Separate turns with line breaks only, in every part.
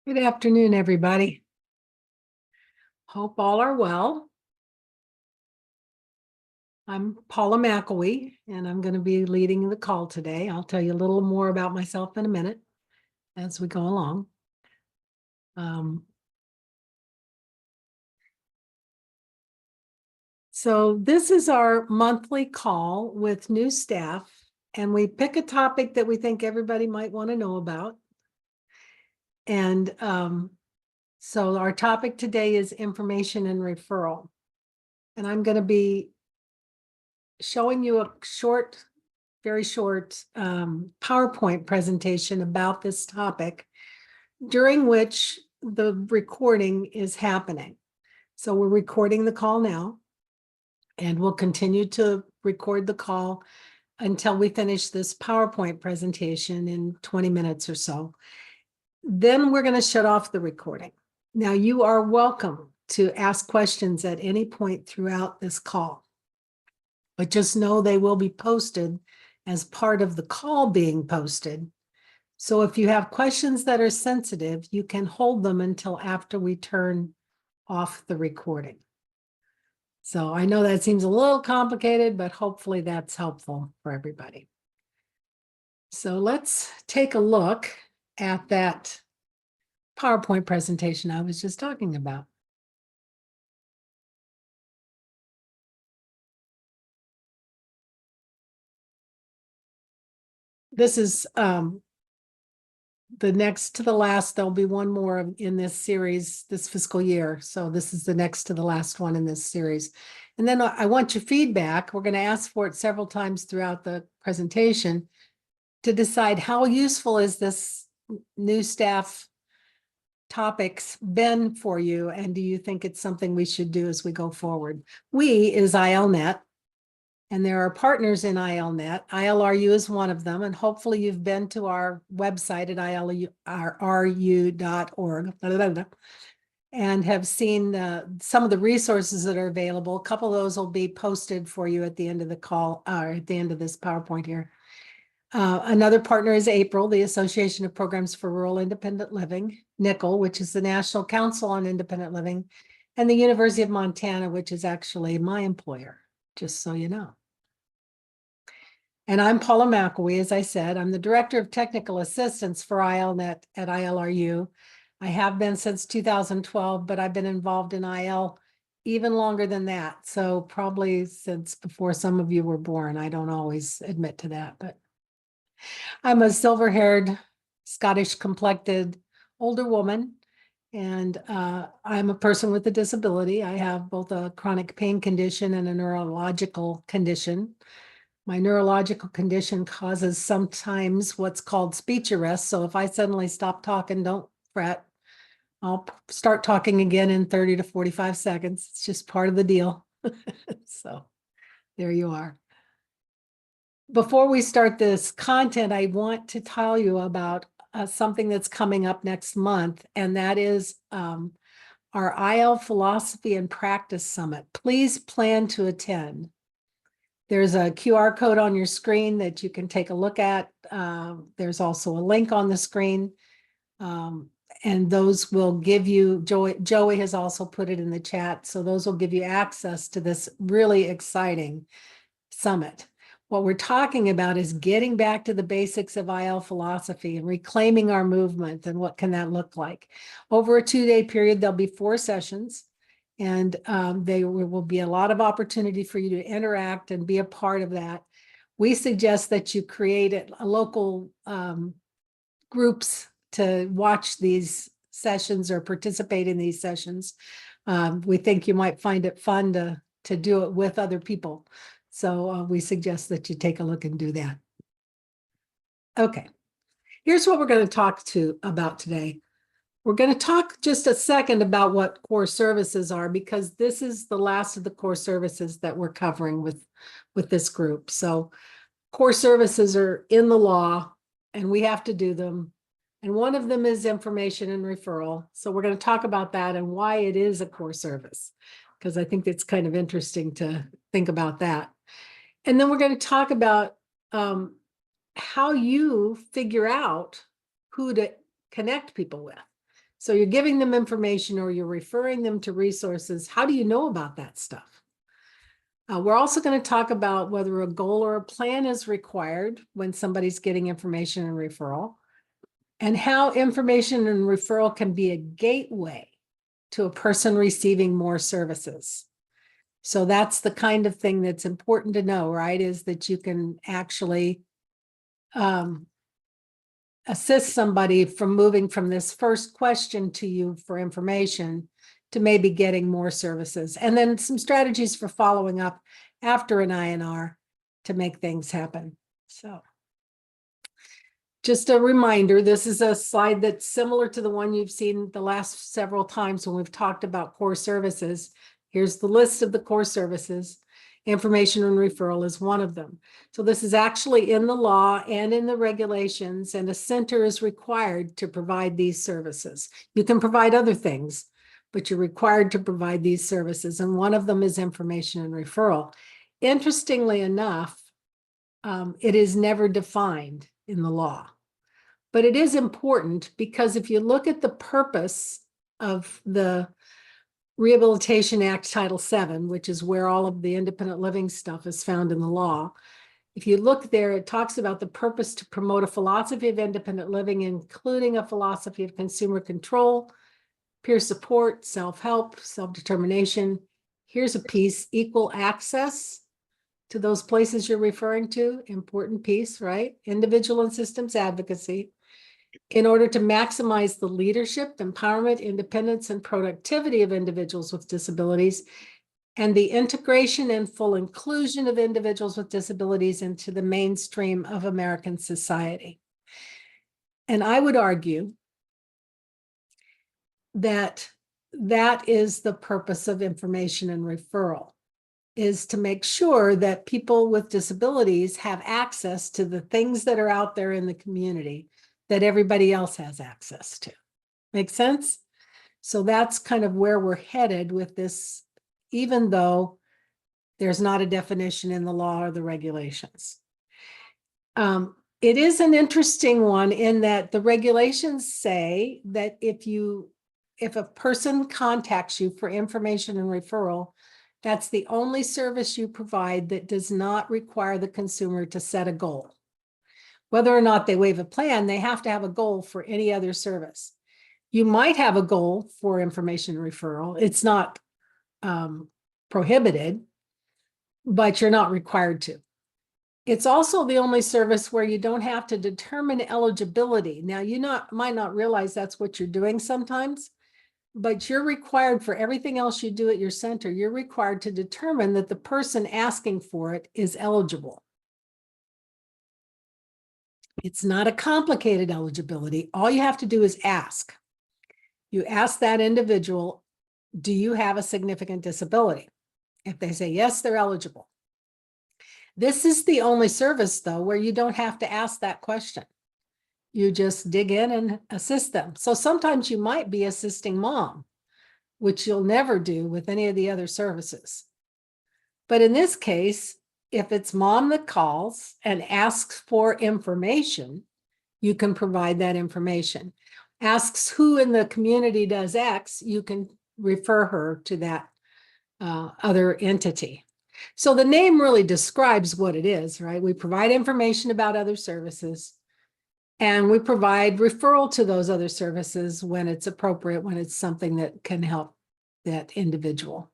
Good afternoon, everybody. Hope all are well. I'm Paula McElwee, and I'm going to be leading the call today. I'll tell you a little more about myself in a minute as we go along. So this is our monthly call with new staff, and we pick a topic that we think everybody might want to know about. And so our topic today is information and referral. And I'm going to be showing you a very short PowerPoint presentation about this topic, during which the recording is happening. So we're recording the call now, and we'll continue to record the call until we finish this PowerPoint presentation in 20 minutes or so. Then we're going to shut off the recording. Now, you are welcome to ask questions at any point throughout this call, but just know they will be posted as part of the call being posted. So if you have questions that are sensitive, you can hold them until after we turn off the recording. So I know that seems a little complicated, but hopefully that's helpful for everybody. So let's take a look at that PowerPoint presentation I was just talking about. This is the next to the last. There'll be one more in this series this fiscal year. So this is the next to the last one in this series. And then I want your feedback. We're going to ask for it several times throughout the presentation to decide how useful is this new staff topics been for you, and do you think it's something we should do as we go forward? We is ILNet, and there are partners in ILNet. ILRU is one of them, and hopefully you've been to our website at ilru.org and have seen some of the resources that are available. A couple of those will be posted for you at the end of the call, or at the end of this PowerPoint here. Another partner is April, the Association of Programs for Rural Independent Living, NICL, which is the National Council on Independent Living, and the University of Montana, which is actually my employer, just so you know. And I'm Paula McElwee, as I said. I'm the Director of Technical Assistance for ILNet at ILRU. I have been since 2012, but I've been involved in IL even longer than that. So probably since before some of you were born. I don't always admit to that, but I'm a silver-haired, Scottish-complected older woman, and I'm a person with a disability. I have both a chronic pain condition and a neurological condition. My neurological condition causes sometimes what's called speech arrest. So if I suddenly stop talking, don't fret. I'll start talking again in 30 to 45 seconds. It's just part of the deal. So there you are. Before we start this content, I want to tell you about something that's coming up next month, and that is our IL Philosophy and Practice Summit. Please plan to attend. There's a QR code on your screen that you can take a look at. There's also a link on the screen, and those will give you, Joey has also put it in the chat, so those will give you access to this really exciting summit. What we're talking about is getting back to the basics of IL philosophy and reclaiming our movement, and what can that look like. Over a 2-day period, there'll be 4 sessions, and there will be a lot of opportunity for you to interact and be a part of that. We suggest that you create a local groups to watch these sessions or participate in these sessions. We think you might find it fun to do it with other people. So we suggest that you take a look and do that. Okay, here's what we're going to talk about today. We're going to talk just a second about what core services are, because this is the last of the core services that we're covering with this group. So core services are in the law, and we have to do them. And one of them is information and referral. So we're going to talk about that and why it is a core service, because I think it's kind of interesting to think about that. And then we're going to talk about how you figure out who to connect people with. So you're giving them information or you're referring them to resources. How do you know about that stuff? We're also going to talk about whether a goal or a plan is required when somebody's getting information and referral, and how information and referral can be a gateway to a person receiving more services. So that's the kind of thing that's important to know, right? Is that you can actually assist somebody from moving from this first question to you for information to maybe getting more services. And then some strategies for following up after an INR to make things happen. So just a reminder, this is a slide that's similar to the one you've seen the last several times when we've talked about core services. Here's the list of the core services. Information and referral is one of them. So this is actually in the law and in the regulations, and a center is required to provide these services. You can provide other things, but you're required to provide these services, and one of them is information and referral. Interestingly enough, it is never defined in the law, but it is important because if you look at the purpose of the Rehabilitation Act Title VII, which is where all of the independent living stuff is found in the law. If you look there, it talks about the purpose to promote a philosophy of independent living, including a philosophy of consumer control, peer support, self-help, self-determination. Here's a piece: equal access to those places you're referring to. Important piece, right? Individual and systems advocacy. In order to maximize the leadership, empowerment, independence, and productivity of individuals with disabilities, and the integration and full inclusion of individuals with disabilities into the mainstream of American society. And I would argue that that is the purpose of information and referral, is to make sure that people with disabilities have access to the things that are out there in the community that everybody else has access to. Make sense? So that's kind of where we're headed with this, even though there's not a definition in the law or the regulations. It is an interesting one in that the regulations say that if a person contacts you for information and referral, that's the only service you provide that does not require the consumer to set a goal. Whether or not they waive a plan, they have to have a goal for any other service. You might have a goal for information referral. It's not prohibited, but you're not required to. It's also the only service where you don't have to determine eligibility. Now, you might not realize that's what you're doing sometimes, but you're required for everything else you do at your center. You're required to determine that the person asking for it is eligible. It's not a complicated eligibility. All you have to do is ask. You ask that individual, do you have a significant disability? If they say yes, they're eligible. This is the only service, though, where you don't have to ask that question. You just dig in and assist them. So sometimes you might be assisting mom, which you'll never do with any of the other services. But in this case, if it's mom that calls and asks for information, you can provide that information. Asks who in the community does X, you can refer her to that other entity. So the name really describes what it is, right? We provide information about other services, and we provide referral to those other services when it's appropriate, when it's something that can help that individual.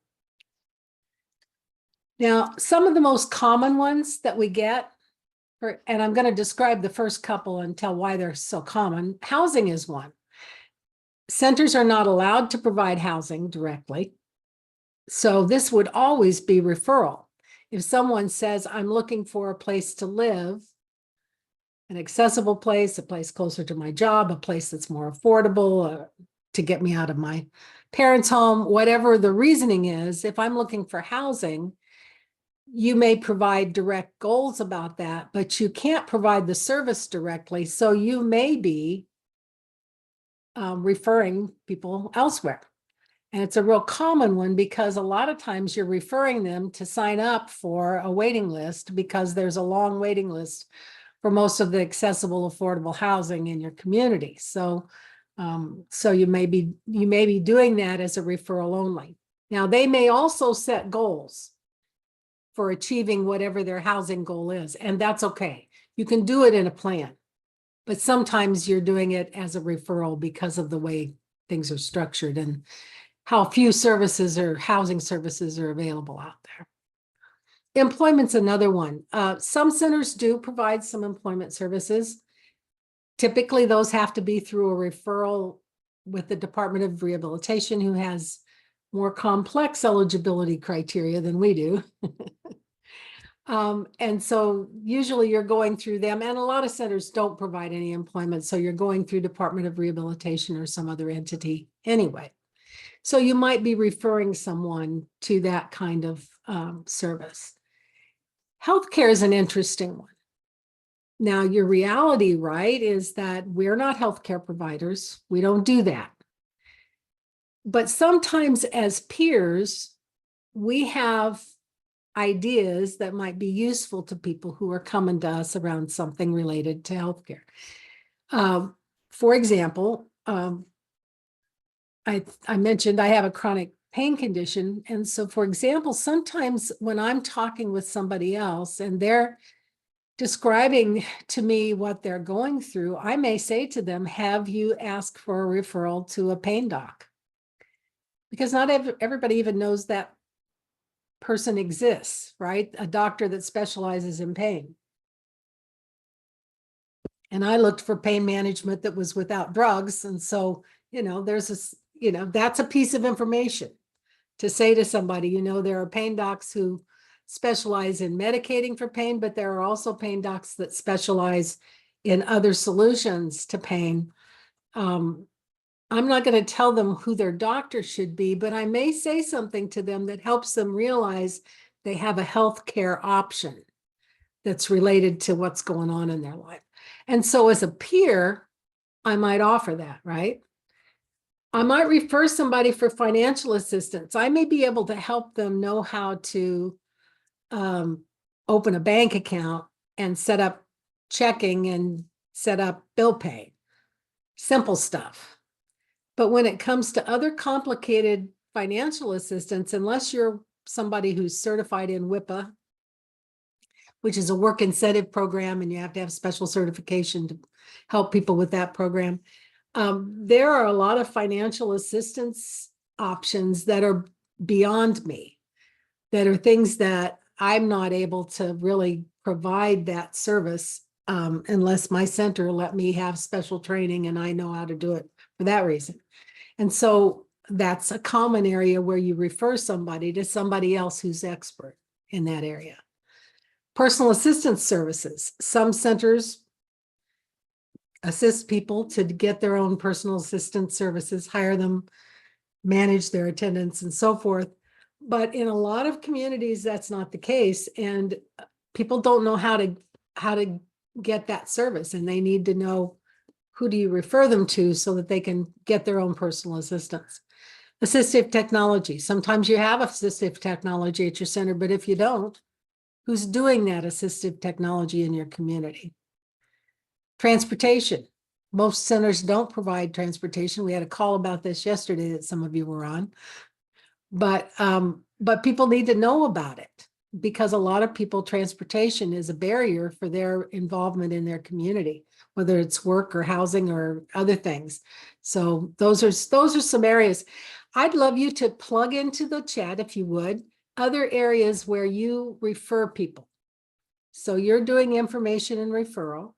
Now, some of the most common ones that we get, and I'm going to describe the first couple and tell why they're so common. Housing is one. Centers are not allowed to provide housing directly. So this would always be referral. If someone says, I'm looking for a place to live, an accessible place, a place closer to my job, a place that's more affordable to get me out of my parents' home, whatever the reasoning is, if I'm looking for housing, you may provide direct goals about that, but you can't provide the service directly. So you may be referring people elsewhere. And it's a real common one because a lot of times you're referring them to sign up for a waiting list because there's a long waiting list for most of the accessible, affordable housing in your community. So So you may be doing that as a referral only. Now, they may also set goals for achieving whatever their housing goal is, and that's okay. You can do it in a plan, but sometimes you're doing it as a referral because of the way things are structured and how few services or housing services are available out there. Employment's another one. Some centers do provide some employment services. Typically, those have to be through a referral with the Department of Rehabilitation, who has more complex eligibility criteria than we do. And so usually you're going through them, and a lot of centers don't provide any employment. So you're going through Department of Rehabilitation or some other entity anyway. So you might be referring someone to that kind of service. Healthcare is an interesting one. Now, your reality, right, is that we're not healthcare providers. We don't do that. But sometimes as peers, we have ideas that might be useful to people who are coming to us around something related to healthcare. For example, I mentioned I have a chronic pain condition. And so, for example, sometimes when I'm talking with somebody else and they're describing to me what they're going through, I may say to them, have you asked for a referral to a pain doc? Because not everybody even knows that person exists, right? A doctor that specializes in pain. And I looked for pain management that was without drugs. And so, there's this, that's a piece of information to say to somebody, there are pain docs who specialize in medicating for pain, but there are also pain docs that specialize in other solutions to pain. I'm not going to tell them who their doctor should be, but I may say something to them that helps them realize they have a healthcare option that's related to what's going on in their life. And so as a peer, I might offer that, right? I might refer somebody for financial assistance. I may be able to help them know how to open a bank account and set up checking and set up bill pay. Simple stuff. But when it comes to other complicated financial assistance, unless you're somebody who's certified in WIPA, which is a work incentive program, and you have to have special certification to help people with that program, there are a lot of financial assistance options that are beyond me, that are things that I'm not able to really provide that service unless my center let me have special training and I know how to do it for that reason. And so that's a common area where you refer somebody to somebody else who's expert in that area. Personal assistance services. Some centers assist people to get their own personal assistance services, hire them, manage their attendance, and so forth. But in a lot of communities, that's not the case. And people don't know how to get that service, and they need to know who do you refer them to so that they can get their own personal assistance. Assistive technology. Sometimes you have assistive technology at your center, but if you don't, who's doing that assistive technology in your community? Transportation. Most centers don't provide transportation. We had a call about this yesterday that some of you were on. But people need to know about it, because a lot of people, transportation is a barrier for their involvement in their community, whether it's work or housing or other things. So those are some areas. I'd love you to plug into the chat, if you would, other areas where you refer people. So you're doing information and referral.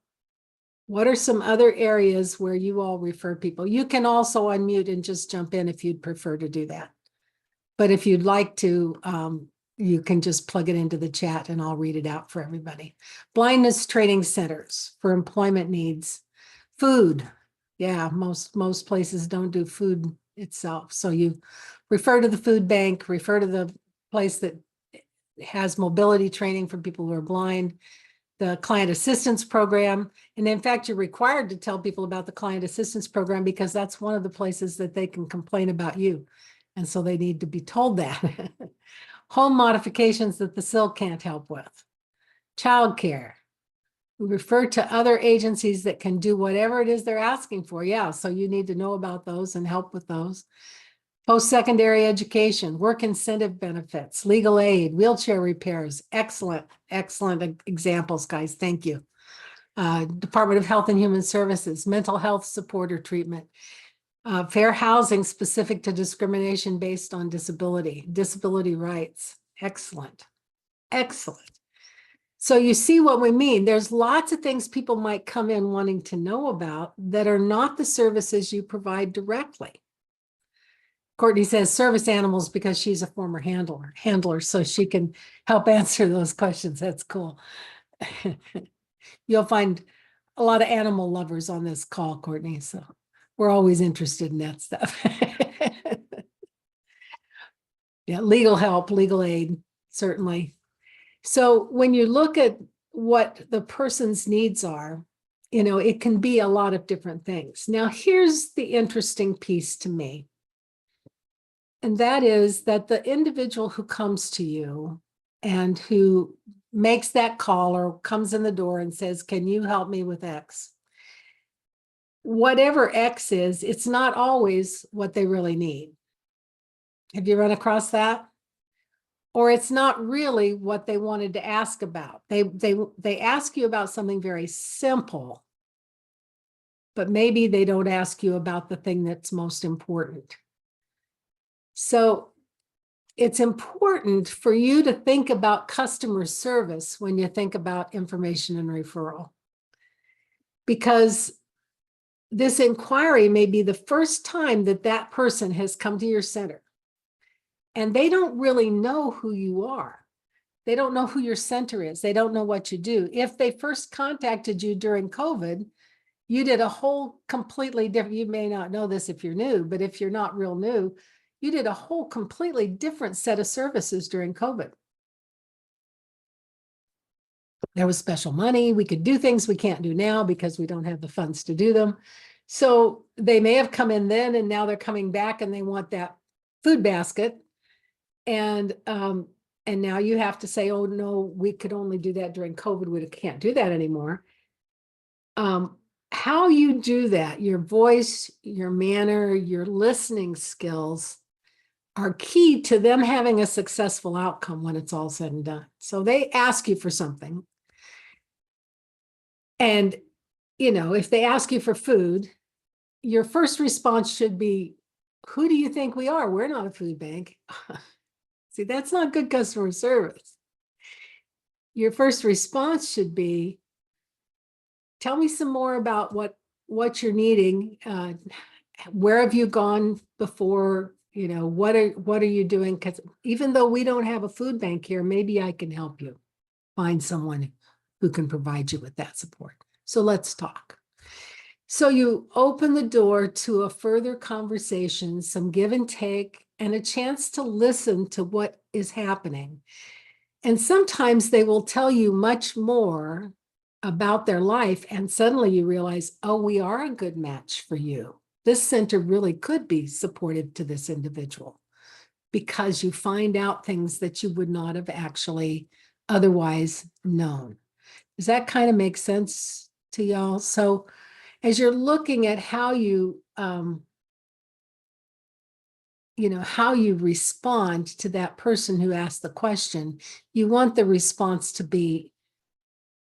What are some other areas where you all refer people? You can also unmute and just jump in if you'd prefer to do that. But if you'd like to, you can just plug it into the chat and I'll read it out for everybody. Blindness training centers for employment needs. Food. Yeah, most places don't do food itself. So you refer to the food bank, refer to the place that has mobility training for people who are blind, the client assistance program. And in fact, you're required to tell people about the client assistance program because that's one of the places that they can complain about you. And so they need to be told that. Home modifications that the CIL can't help with. Childcare. We refer to other agencies that can do whatever it is they're asking for. Yeah, so you need to know about those and help with those. Post-secondary education, work incentive benefits, legal aid, wheelchair repairs. Excellent, excellent examples, guys. Thank you. Department of Health and Human Services, mental health support or treatment. Fair housing specific to discrimination based on disability rights. Excellent, excellent. So you see what we mean. There's lots of things people might come in wanting to know about that are not the services you provide directly. Courtney says service animals because she's a former handler, so she can help answer those questions. That's cool. You'll find a lot of animal lovers on this call, Courtney, so we're always interested in that stuff. Yeah, legal help, legal aid, certainly. So when you look at what the person's needs are, you know, it can be a lot of different things. Now, here's the interesting piece to me. And that is that the individual who comes to you and who makes that call or comes in the door and says, can you help me with X? Whatever X is, it's not always what they really need. Have you run across that? Or it's not really what they wanted to ask about. They ask you about something very simple, but maybe they don't ask you about the thing that's most important. So it's important for you to think about customer service when you think about information and referral, because this inquiry may be the first time that that person has come to your center. And they don't really know who you are. They don't know who your center is. They don't know what you do. If they first contacted you during COVID, you did a whole completely different, you may not know this if you're new, but if you're not real new, you did a whole completely different set of services during COVID. There was special money. We could do things we can't do now because we don't have the funds to do them. So they may have come in then and now they're coming back and they want that food basket. And now you have to say, oh, no, we could only do that during COVID. We can't do that anymore. How you do that, your voice, your manner, your listening skills are key to them having a successful outcome when it's all said and done. So they ask you for something. And, you know, if they ask you for food, your first response should be, who do you think we are? We're not a food bank. See, that's not good customer service. Your first response should be, tell me some more about what you're needing. Where have you gone before? You know, what are you doing? Because even though we don't have a food bank here, maybe I can help you find someone who can provide you with that support. So let's talk. So you open the door to a further conversation, some give and take, and a chance to listen to what is happening. And sometimes they will tell you much more about their life, and suddenly you realize, oh, we are a good match for you. This center really could be supportive to this individual, because you find out things that you would not have actually otherwise known. Does that kind of make sense to y'all? So as you're looking at how you, how you respond to that person who asked the question, you want the response to be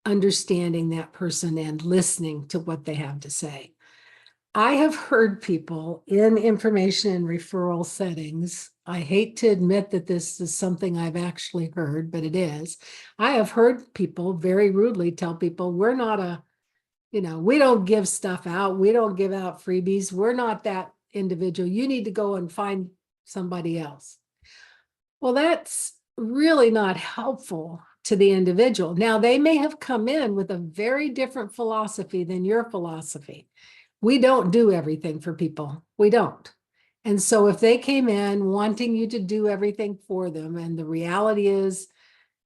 understanding that person and listening to what they have to say. I have heard people in information and referral settings. I hate to admit that this is something I've actually heard, but it is. I have heard people very rudely tell people, we're not we don't give stuff out. We don't give out freebies. We're not that individual. You need to go and find somebody else. Well, that's really not helpful to the individual. Now, they may have come in with a very different philosophy than your philosophy. We don't do everything for people. We don't. And so if they came in wanting you to do everything for them, and the reality is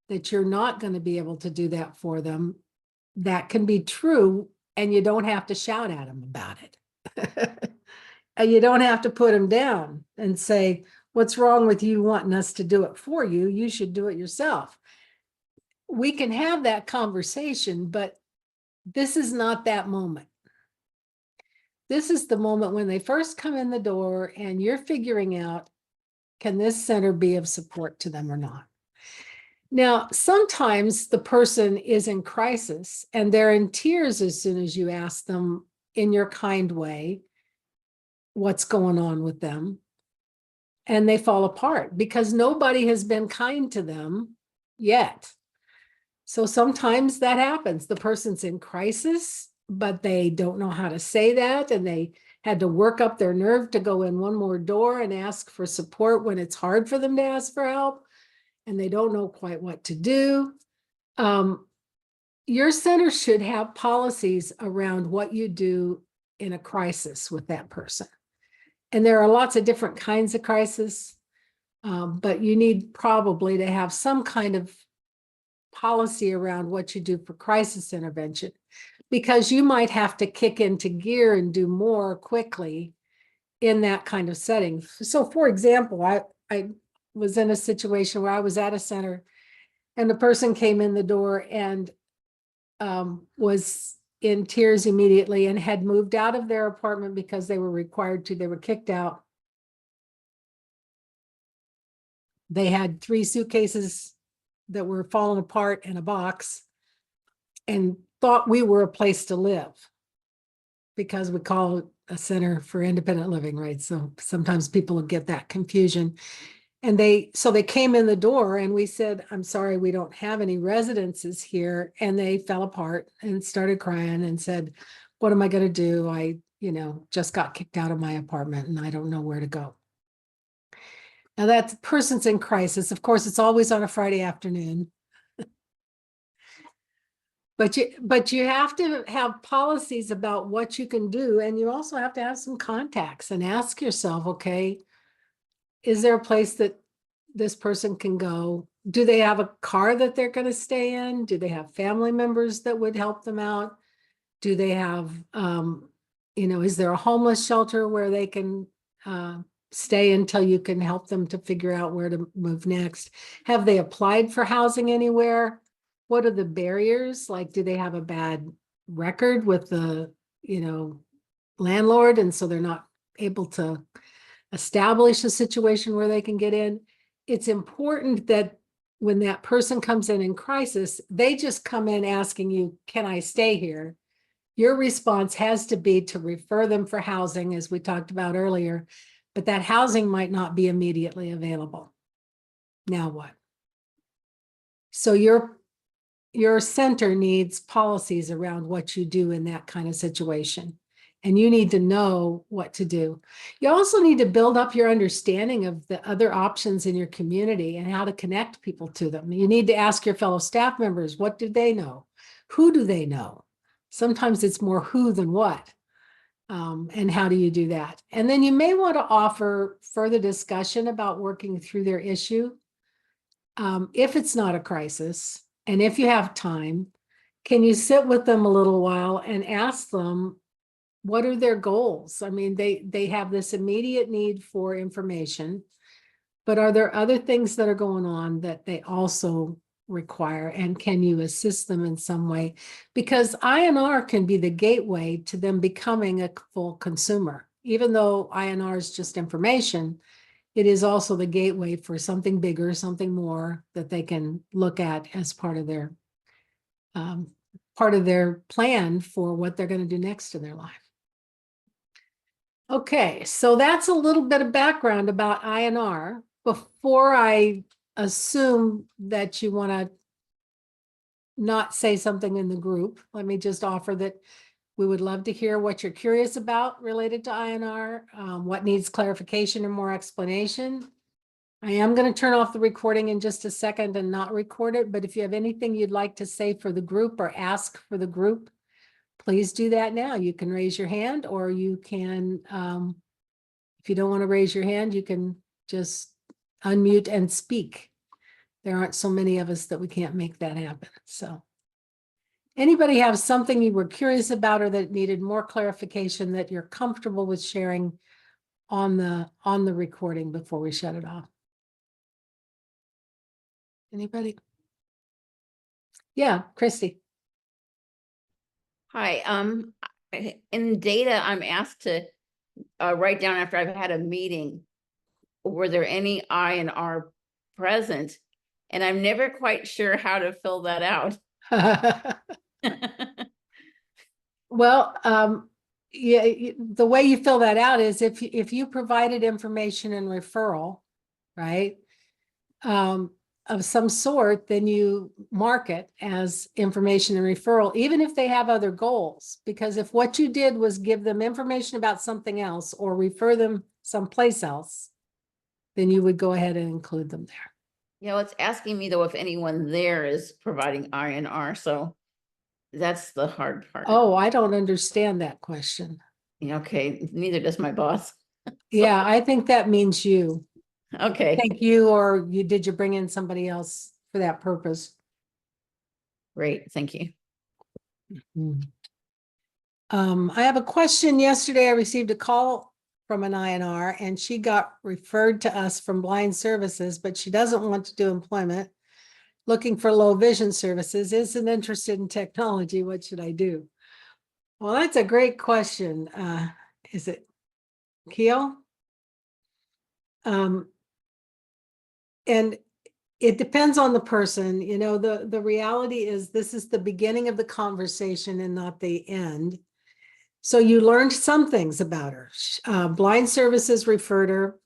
that you're not going to be able to do that for them, that can be true, and you don't have to shout at them about it. And you don't have to put them down and say, what's wrong with you wanting us to do it for you? You should do it yourself. We can have that conversation, but This is not that moment. This is the moment when they first come in the door and you're figuring out, can this center be of support to them or not? Now, sometimes the person is in crisis and they're in tears as soon as you ask them in your kind way what's going on with them. And they fall apart because nobody has been kind to them yet. So sometimes that happens. The person's in crisis, but they don't know how to say that. And they had to work up their nerve to go in one more door and ask for support when it's hard for them to ask for help. And they don't know quite what to do. Your center should have policies around what you do in a crisis with that person. And there are lots of different kinds of crisis, but you need probably to have some kind of policy around what you do for crisis intervention, because you might have to kick into gear and do more quickly in that kind of setting. So for example, I was in a situation where I was at a center and the person came in the door and was in tears immediately and had moved out of their apartment because they were required to. They were kicked out. They had 3 suitcases that were falling apart in a box and thought we were a place to live because we call it a center for independent living, right? So sometimes people get that confusion. And so they came in the door and we said, I'm sorry, we don't have any residences here. And they fell apart and started crying and said, what am I going to do? I, just got kicked out of my apartment and I don't know where to go. Now that person's in crisis. Of course, it's always on a Friday afternoon. But you have to have policies about what you can do. And you also have to have some contacts and ask yourself, okay, is there a place that this person can go? Do they have a car that they're going to stay in? Do they have family members that would help them out? Do they have, is there a homeless shelter where they can stay until you can help them to figure out where to move next? Have they applied for housing anywhere? What are the barriers? Like, do they have a bad record with the, landlord? And so they're not able to establish a situation where they can get in. It's important that when that person comes in crisis, they just come in asking you, can I stay here? Your response has to be to refer them for housing, as we talked about earlier, but that housing might not be immediately available. Now what? So your center needs policies around what you do in that kind of situation. And you need to know what to do. You also need to build up your understanding of the other options in your community and how to connect people to them. You need to ask your fellow staff members, what do they know? Who do they know? Sometimes it's more who than what. And how do you do that? And then you may want to offer further discussion about working through their issue. If it's not a crisis, and if you have time, can you sit with them a little while and ask them, what are their goals? I mean, they have this immediate need for information, but are there other things that are going on that they also require? And can you assist them in some way? Because INR can be the gateway to them becoming a full consumer. Even though INR is just information, it is also the gateway for something bigger, something more that they can look at as part of their plan for what they're going to do next in their life. Okay, so that's a little bit of background about INR. Before I assume that you want to not say something in the group, let me just offer that we would love to hear what you're curious about related to INR, what needs clarification and more explanation. I am going to turn off the recording in just a second and not record it, but if you have anything you'd like to say for the group or ask for the group, please do that now. You can raise your hand, or you can, if you don't want to raise your hand, you can just unmute and speak. There aren't so many of us that we can't make that happen. So anybody have something you were curious about or that needed more clarification that you're comfortable with sharing on the recording before we shut it off? Anybody? Yeah, Christy.
Hi, in data, I'm asked to write down after I've had a meeting, were there any I and R present? And I'm never quite sure how to fill that out.
Well, yeah, the way you fill that out is if you provided information and referral, right? Of some sort, then you mark it as information and referral, even if they have other goals. Because if what you did was give them information about something else or refer them someplace else, then you would go ahead and include them there.
It's asking me though if anyone there is providing I and R, so that's the hard part.
Oh, I don't understand that question.
Okay, neither does my boss.
Yeah, I think that means you.
Okay,
Thank you, or did you bring in somebody else for that purpose?
great, thank you.
I have a question. Yesterday, I received a call from an INR and she got referred to us from Blind Services, but she doesn't want to do employment. Looking for low vision services, isn't interested in technology. What should I do? Well, that's a great question. Is it Keel? And it depends on the person. You know, the reality is this is the beginning of the conversation and not the end. So you learned some things about her. Blind Services referred her.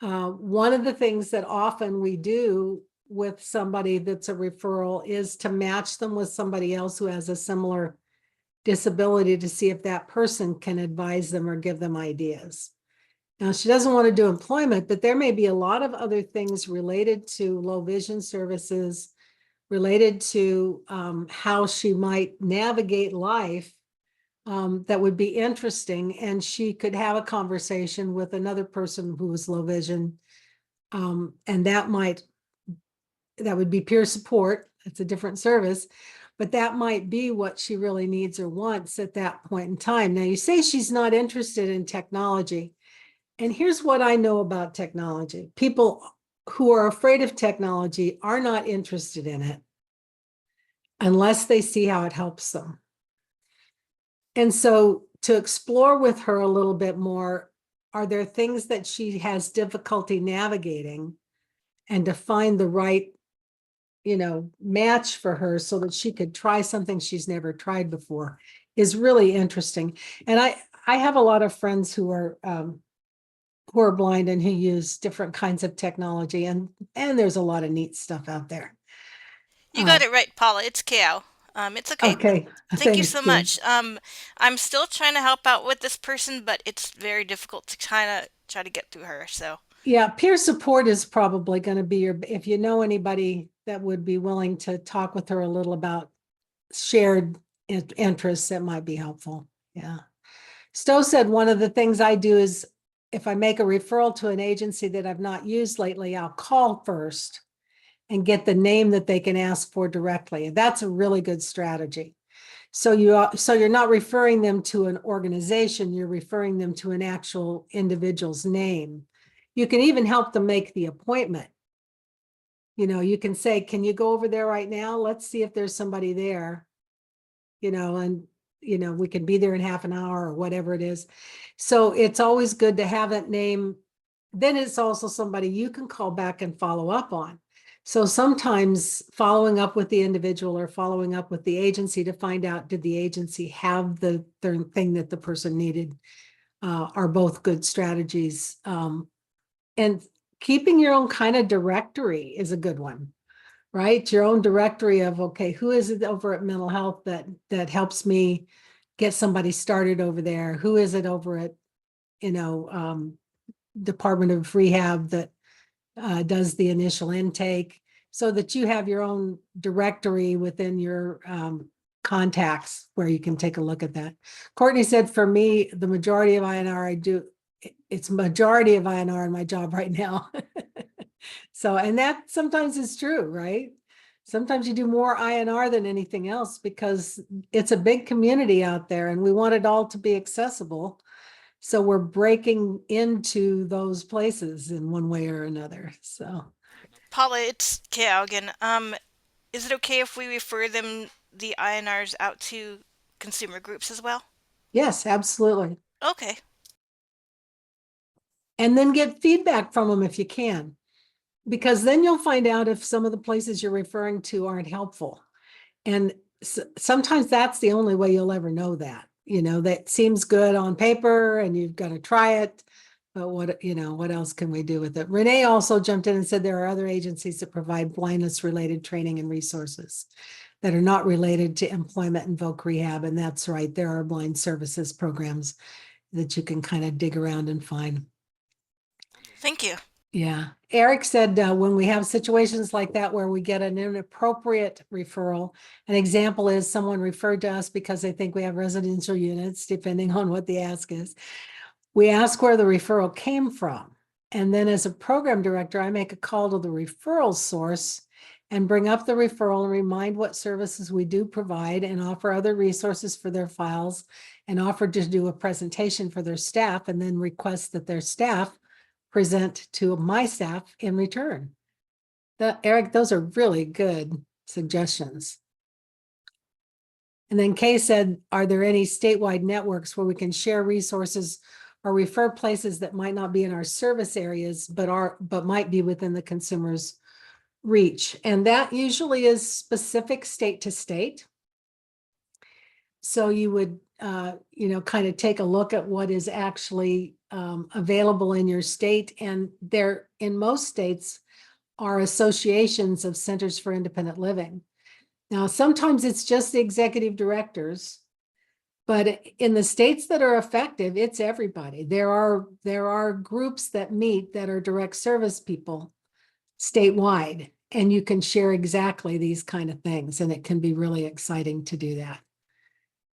One of the things that often we do with somebody that's a referral is to match them with somebody else who has a similar disability to see if that person can advise them or give them ideas. Now, she doesn't want to do employment, but there may be a lot of other things related to low vision services, related to how she might navigate life that would be interesting. And she could have a conversation with another person who is low vision. And that would be peer support. It's a different service, but that might be what she really needs or wants at that point in time. Now, you say she's not interested in technology. And here's what I know about technology. People who are afraid of technology are not interested in it unless they see how it helps them. And so to explore with her a little bit more, are there things that she has difficulty navigating and to find the right, match for her so that she could try something she's never tried before is really interesting. And I have a lot of friends who are blind and who use different kinds of technology, and there's a lot of neat stuff out there.
You got it right, Paula. It's KO. It's okay.
Okay,
Thank you
thanks,
so
Kim.
much. I'm still trying to help out with this person, but it's very difficult to kind of try to get through her. So,
Yeah, peer support is probably going to be if you know anybody that would be willing to talk with her a little about shared interests, that might be helpful. Yeah. Stowe said one of the things I do is if I make a referral to an agency that I've not used lately, I'll call first and get the name that they can ask for directly. That's a really good strategy. So you're not referring them to an organization, you're referring them to an actual individual's name. You can even help them make the appointment. You can say, can you go over there right now? Let's see if there's somebody there, and we can be there in half an hour or whatever it is. So it's always good to have that name. Then it's also somebody you can call back and follow up on. So sometimes following up with the individual or following up with the agency to find out, did the agency have the thing that the person needed, are both good strategies. And keeping your own kind of directory is a good one, right? Your own directory of, okay, who is it over at mental health that helps me get somebody started over there? Who is it over at, Department of Rehab that does the initial intake, so that you have your own directory within your contacts where you can take a look at that. Courtney said, for me, the majority of INR I do, it's majority of INR in my job right now. So, and that sometimes is true, right? Sometimes you do more INR than anything else because it's a big community out there and we want it all to be accessible. So we're breaking into those places in one way or another. So
Paula, it's KO again. Is it okay if we refer them, the INRs, out to consumer groups as well?
Yes, absolutely.
Okay.
And then get feedback from them if you can, because then you'll find out if some of the places you're referring to aren't helpful. And sometimes that's the only way you'll ever know that, that seems good on paper and you've got to try it. But what else can we do with it? Renee also jumped in and said there are other agencies that provide blindness related training and resources that are not related to employment and voc rehab. And that's right. There are blind services programs that you can kind of dig around and find.
Thank you.
Yeah. Eric said when we have situations like that where we get an inappropriate referral, an example is someone referred to us because they think we have residential units, depending on what the ask is. We ask where the referral came from. And then as a program director, I make a call to the referral source and bring up the referral and remind what services we do provide and offer other resources for their files and offer to do a presentation for their staff and then request that their staff present to my staff in return. Eric, those are really good suggestions. And then Kay said, are there any statewide networks where we can share resources or refer places that might not be in our service areas, but might be within the consumer's reach? And that usually is specific state to state. So you would, kind of take a look at what is actually available in your state. And there, in most states, are associations of centers for independent living. Now, sometimes it's just the executive directors, but in the states that are effective, it's everybody. There are groups that meet that are direct service people statewide, and you can share exactly these kind of things, and it can be really exciting to do that.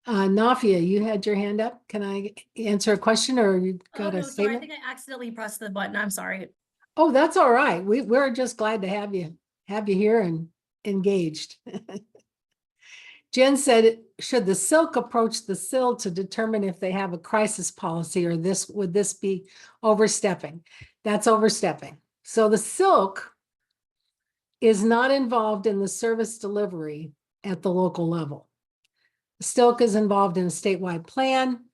Nafia, you had your hand up. Can I answer a question or you got a
Sorry, I
statement?
think I accidentally pressed the button. I'm sorry.
Oh, that's all right. We're just glad to have you here and engaged. Jen said, should the SILC approach the CIL to determine if they have a crisis policy, or would this be overstepping? That's overstepping. So the SILC is not involved in the service delivery at the local level. SILC is involved in a statewide plan.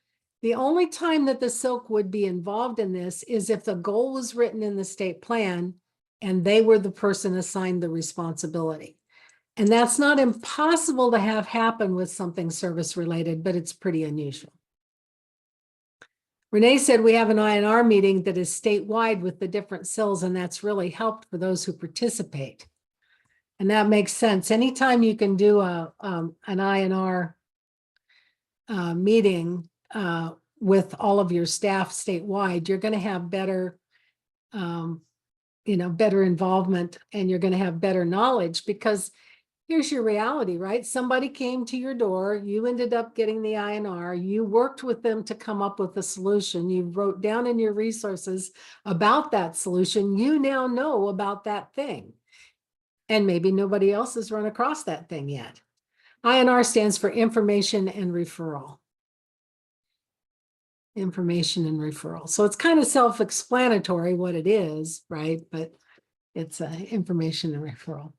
The only time that the SILC would be involved in this is if the goal was written in the state plan and they were the person assigned the responsibility. And that's not impossible to have happen with something service related, but it's pretty unusual. Renee said we have an I&R meeting that is statewide with the different CILs, and that's really helped for those who participate. And that makes sense. Anytime you can do an I&R meeting with all of your staff statewide, you're going to have better, better involvement, and you're going to have better knowledge, because here's your reality, right? Somebody came to your door, you ended up getting the I&R, you worked with them to come up with a solution, you wrote down in your resources about that solution, you now know about that thing. And maybe nobody else has run across that thing yet. I&R stands for information and referral. Information and referral. So it's kind of self-explanatory what it is, right? But it's information and referral.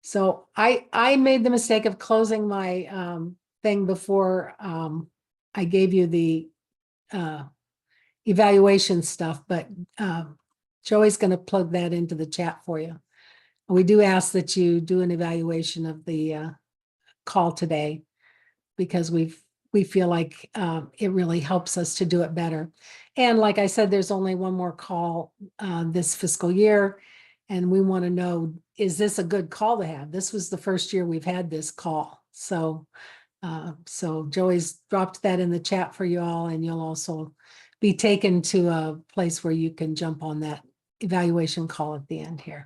So I made the mistake of closing my thing before I gave you the evaluation stuff, but Joey's going to plug that into the chat for you. We do ask that you do an evaluation of the call today, because we feel like it really helps us to do it better. And like I said, there's only one more call this fiscal year. And we want to know, is this a good call to have? This was the first year we've had this call. So Joey's dropped that in the chat for you all, and you'll also be taken to a place where you can jump on that evaluation call at the end here.